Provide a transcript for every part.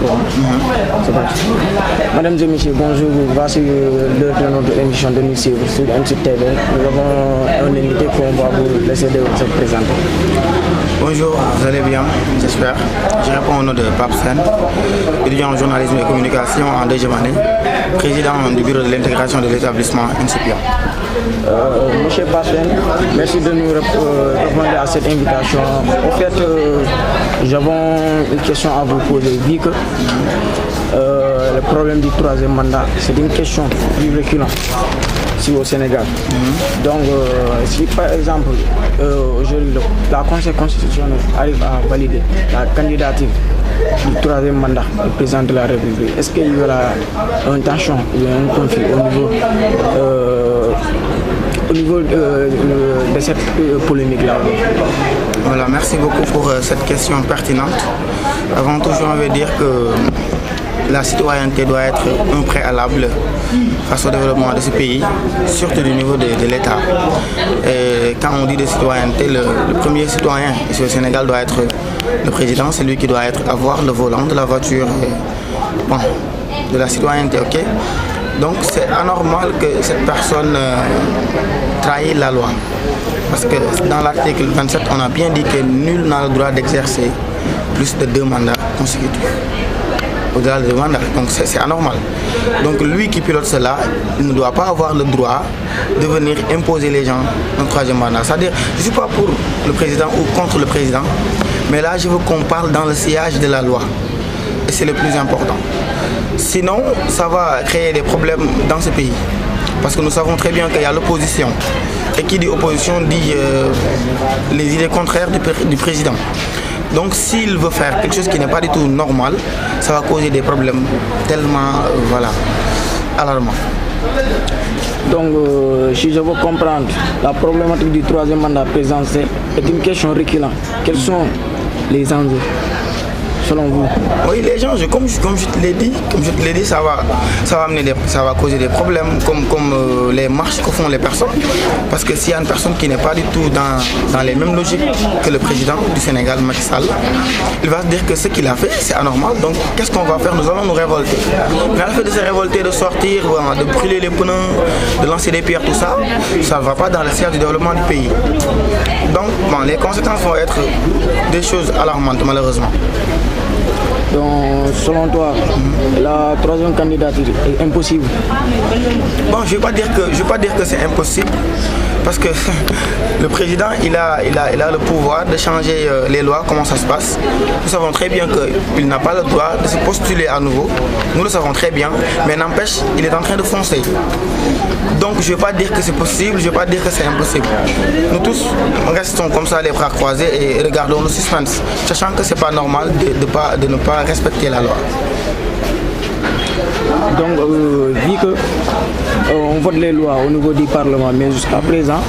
toi. C'est parti. Mesdames et messieurs, bonjour. Voici l'heure de notre émission de nous suivre sur MCTV. Nous avons un invité qu'on va vous laisser de se présenter. Bonjour, vous allez bien, j'espère. Je réponds au nom de Pape Sen, étudiant en journalisme et communication en deuxième année, président du bureau de l'intégration de l'établissement incipient. Monsieur Pape Sen, merci de nous répondre à cette invitation. En fait, nous avons une question à vous poser. Vu que le problème du troisième mandat, c'est une question plus récurrente ici au Sénégal. Donc, si par exemple, aujourd'hui, la Conseil constitutionnel arrive à valider la candidature du troisième mandat du président de la République, est-ce qu'il y aura une tension ou un conflit au niveau de cette polémique-là? Voilà, merci beaucoup pour cette question pertinente. Avant tout, je veux dire que la citoyenneté doit être un préalable face au développement de ce pays, surtout du niveau de l'État. Et quand on dit de citoyenneté, le premier citoyen ici au Sénégal doit être le président, c'est lui qui doit avoir le volant de la voiture, bon, de la citoyenneté, ok? Donc c'est anormal que cette personne trahisse la loi. Parce que dans l'article 27, on a bien dit que nul n'a le droit d'exercer plus de 2 mandats consécutifs. Au-delà de 2 mandats, donc c'est anormal. Donc lui qui pilote cela, il ne doit pas avoir le droit de venir imposer les gens un 3e mandat. C'est-à-dire, je ne suis pas pour le président ou contre le président, mais là je veux qu'on parle dans le sillage de la loi. Et c'est le plus important. Sinon, ça va créer des problèmes dans ce pays. Parce que nous savons très bien qu'il y a l'opposition. Et qui dit opposition dit les idées contraires du président. Donc s'il veut faire quelque chose qui n'est pas du tout normal, ça va causer des problèmes tellement alarmants. Donc si je veux comprendre, la problématique du 3e mandat présidentiel est une question récurrente. Quels sont les enjeux selon vous? Oui, les gens, comme je te l'ai dit, ça va causer des problèmes comme les marches que font les personnes. Parce que s'il y a une personne qui n'est pas du tout dans les mêmes logiques que le président du Sénégal, Macky Sall, il va se dire que ce qu'il a fait, c'est anormal. Donc qu'est-ce qu'on va faire? Nous allons nous révolter. Mais le fait de se révolter, de sortir, de brûler les pneus, de lancer des pierres, tout ça, ça ne va pas dans le sillage du développement du pays. Donc bon, les conséquences vont être des choses alarmantes, malheureusement. Donc, selon toi, la 3e candidature est impossible? Bon, je ne vais pas dire que c'est impossible, parce que le président, il a le pouvoir de changer les lois, comment ça se passe. Nous savons très bien qu'il n'a pas le droit de se postuler à nouveau. Nous le savons très bien, mais n'empêche, il est en train de foncer. Donc, je ne vais pas dire que c'est possible, je ne vais pas dire que c'est impossible. Nous tous, restons comme ça, les bras croisés, et regardons le suspense, sachant que ce n'est pas normal de ne pas respecter la loi. Donc, vu qu'on vote les lois au niveau du Parlement, mais jusqu'à présent,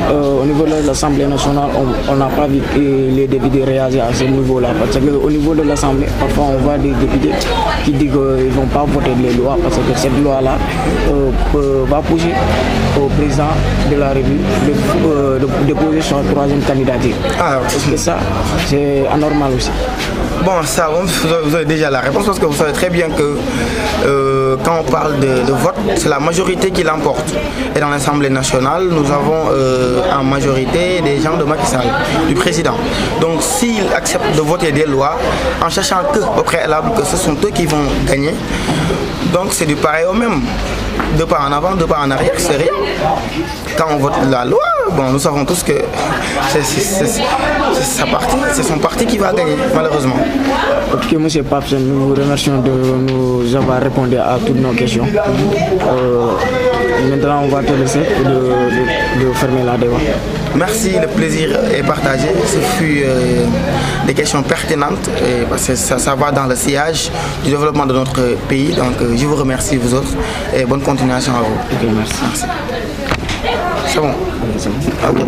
au niveau de l'Assemblée nationale, on n'a pas vu les députés réagir à ce niveau-là. Parce qu'au niveau de l'Assemblée, parfois on voit des députés qui disent qu'ils ne vont pas voter les lois parce que cette loi-là va pousser au président de la République de déposer son 3e candidature. Est-ce que ça, c'est anormal aussi? Bon, ça, vous avez déjà la réponse parce que vous savez très bien que quand on parle de vote, c'est la majorité qui l'emporte. Et dans l'Assemblée nationale, nous avons en majorité des gens de Macky Sall, du président. Donc s'ils acceptent de voter des lois, en sachant qu'au préalable que ce sont eux qui vont gagner, donc c'est du pareil au même. 2 pas en avant, 2 pas en arrière, c'est rien. Quand on vote la loi, bon, nous savons tous que c'est son parti qui va gagner, malheureusement. Ok, monsieur Pape, nous vous remercions de nous avoir répondu à toutes nos questions. Maintenant, on va te laisser de fermer la débat. Merci, le plaisir est partagé. Ce fut des questions pertinentes et parce que ça va dans le sillage du développement de notre pays. Donc, je vous remercie, vous autres, et bonne continuation à vous. Ok, merci. C'est bon? C'est bon. Ok.